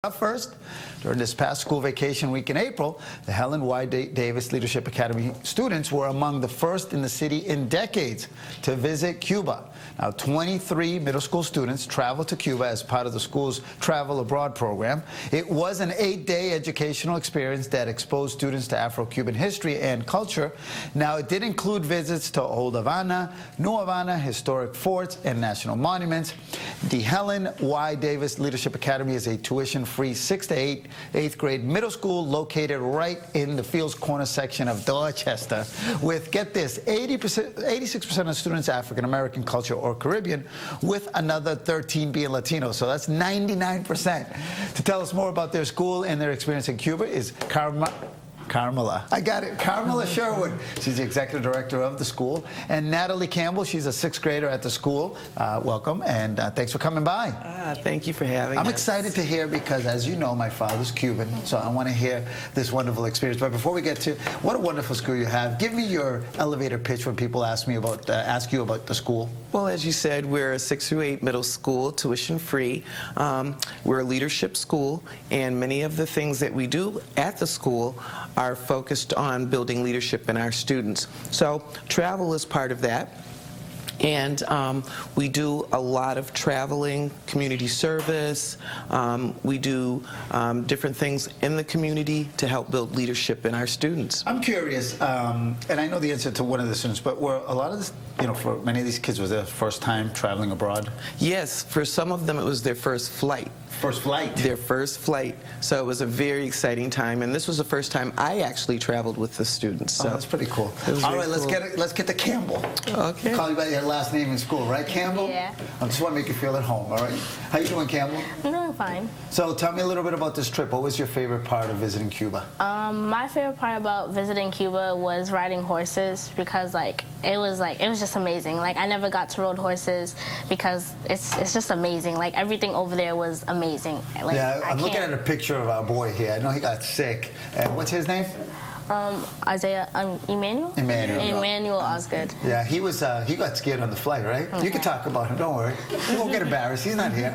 Up first, during this past school vacation week in April, the Helen Y. Davis Leadership Academy students were among the first in the city in decades to visit Cuba. Now, 23 middle school students traveled to Cuba as part of the school's travel abroad program. It was an 8-day educational experience that exposed students to Afro-Cuban history and culture. Now, it did include visits to Old Havana, New Havana, historic forts, and national monuments. The Helen Y. Davis Leadership Academy is a tuition-free 6th to 8th grade middle school located right in the Fields Corner section of Dorchester with, get this, 86% of students African-American culture or Caribbean, with another 13 being Latino. So that's 99%. To tell us more about their school and their experience in Cuba is Carmela. I got it. Carmela Sherwood. She's the executive director of the school. And Natalie Campbell, she's a 6th grader at the school. Welcome, and thanks for coming by. Thank you for having us. I'm excited to hear because, as you know, my father's Cuban, so I want to hear this wonderful experience. But before we get to what a wonderful school you have, give me your elevator pitch when people ask you about the school. Well, as you said, we're a 6 through 8 middle school, tuition-free. We're a leadership school, and many of the things that we do at the school are focused on building leadership in our students. So travel is part of that. And we do a lot of traveling, community service. We do different things in the community to help build leadership in our students. I'm curious, and I know the answer to one of the students, but were a lot of this, for many of these kids, was their first time traveling abroad? Yes, for some of them it was their first flight. First flight? Their first flight. So it was a very exciting time, and this was the first time I actually traveled with the students. So that's pretty cool. All right, cool. let's get to Campbell. Okay. Call you by your last name in school, right, Campbell? Yeah. I just want to make you feel at home, all right? How you doing, Campbell? I'm doing fine. So tell me a little bit about this trip. What was your favorite part of visiting Cuba? My favorite part about visiting Cuba was riding horses because it was just amazing. I never got to ride horses because it's just amazing. Everything over there was amazing. Yeah, I'm looking at a picture of our boy here. I know he got sick. What's his name? Emmanuel Osgood. Yeah, he got scared on the flight, right? Okay. You can talk about him, don't worry. He won't get embarrassed, he's not here.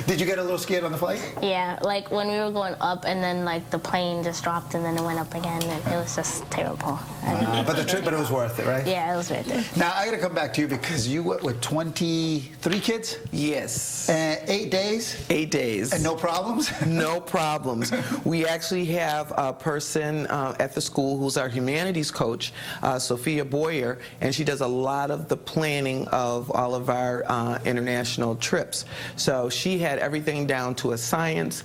Did you get a little scared on the flight? Yeah, when we were going up and then the plane just dropped and then it went up again and it was just terrible. But it was worth it, right? Yeah, it was worth it. Now, I gotta come back to you because you went with 23 kids? Yes. 8 days? 8 days. And no problems? No problems. We actually have a person at the school who's our humanities coach, Sophia Boyer, and she does a lot of the planning of all of our international trips. So she had everything down to a science.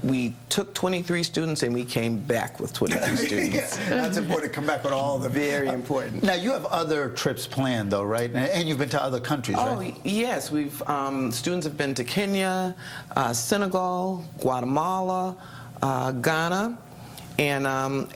We took 23 students and we came back with 23 students. Yeah, that's important to come back with all of them. Very important. Now, you have other trips planned, though, right? And you've been to other countries, right? Oh, yes. Students have been to Kenya, Senegal, Guatemala, Ghana. And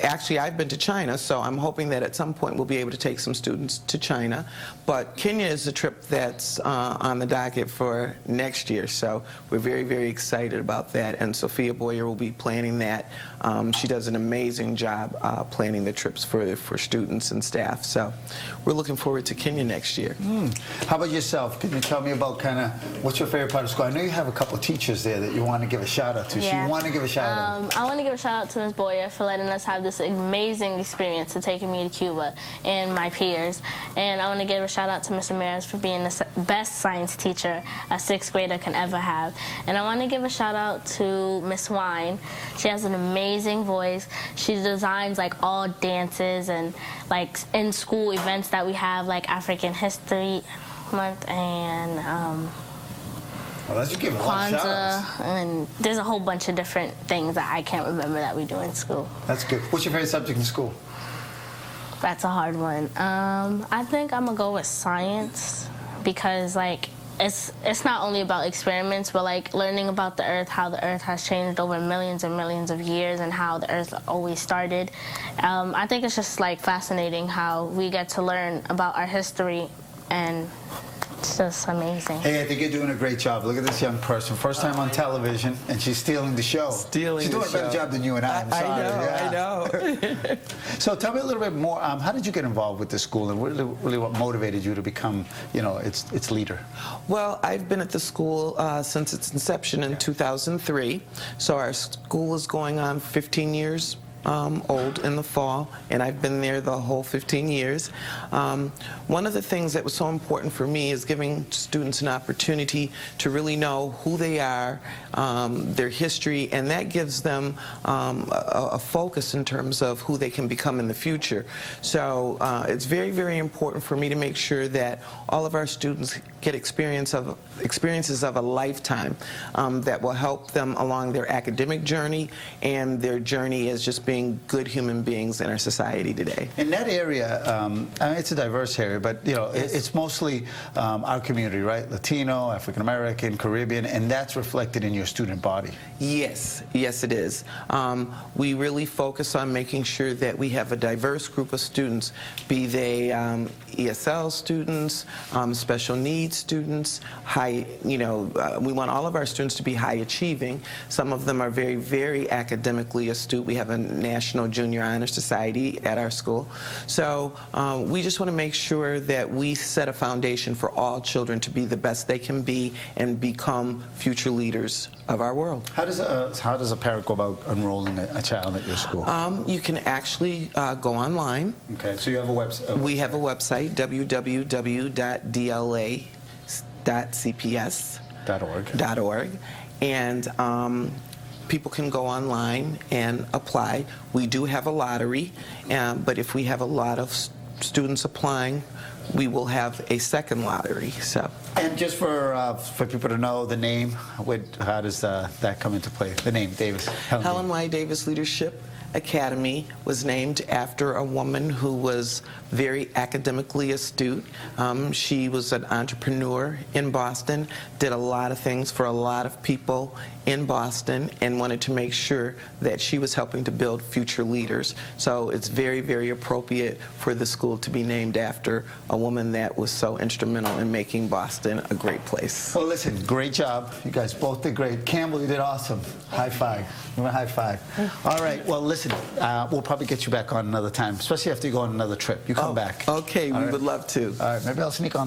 actually, I've been to China, so I'm hoping that at some point we'll be able to take some students to China. But Kenya is a trip that's on the docket for next year, so we're very, very excited about that. And Sophia Boyer will be planning that. She does an amazing job planning the trips for students and staff. So we're looking forward to Kenya next year. How about yourself? Can you tell me about what's your favorite part of school? I know you have a couple teachers there that you want to give a shout out to. Yeah. So you want to give a shout out. I want to give a shout out to Ms. Boyer for letting us have this amazing experience to taking me to Cuba and my peers. And I want to give a shout out to Mr. Maris for being the best science teacher a 6th grader can ever have. And I want to give a shout out to Miss Wine. She has an amazing voice. She designs all dances and in school events that we have, African History Month and well, let's give a lot of shout-outs. And there's a whole bunch of different things that I can't remember that we do in school. That's good. What's your favorite subject in school? That's a hard one. I think I'm gonna go with science because it's not only about experiments, but learning about the Earth, how the Earth has changed over millions and millions of years, and how the Earth always started. I think it's just fascinating how we get to learn about our history and it's just amazing. Hey, I think you're doing a great job. Look at this young person. First time on television, and she's stealing the show. She's doing a better job than you and I. I'm sorry. I know. So tell me a little bit more. How did you get involved with the school, and really what motivated you to become, its leader? Well, I've been at the school since its inception in 2003. So our school is going on 15 years old in the fall, and I've been there the whole 15 years. One of the things that was so important for me is giving students an opportunity to really know who they are, their history, and that gives them a focus in terms of who they can become in the future. So it's very, very important for me to make sure that all of our students get experiences of a lifetime that will help them along their academic journey and their journey as just being good human beings in our society today. In that area, I mean, it's a diverse area, but it's mostly our community, right? Latino, African American, Caribbean, and that's reflected in your student body. Yes, yes, it is. We really focus on making sure that we have a diverse group of students, be they ESL students, special needs students, we want all of our students to be high achieving. Some of them are very, very academically astute. We have a National Junior Honor Society at our school. So we just want to make sure that we set a foundation for all children to be the best they can be and become future leaders of our world. How does a parent go about enrolling a child at your school? You can actually go online. Okay, so you have a website. We have a website, www.dla.cps.org. And people can go online and apply. We do have a lottery, but if we have a lot of students applying, we will have a second lottery. So. And just for people to know the name, how does that come into play? The name, Davis. Helen Y. Davis Leadership Academy was named after a woman who was very academically astute. She was an entrepreneur in Boston, did a lot of things for a lot of people in Boston, and wanted to make sure that she was helping to build future leaders. So it's very, very appropriate for the school to be named after a woman that was so instrumental in making Boston a great place. Well, listen, great job. You guys both did great. Campbell, you did awesome. High five. You want a high five. All right, well, listen, we'll probably get you back on another time, especially after you go on another trip. You come back. Okay, we would love to. All right, maybe I'll sneak on.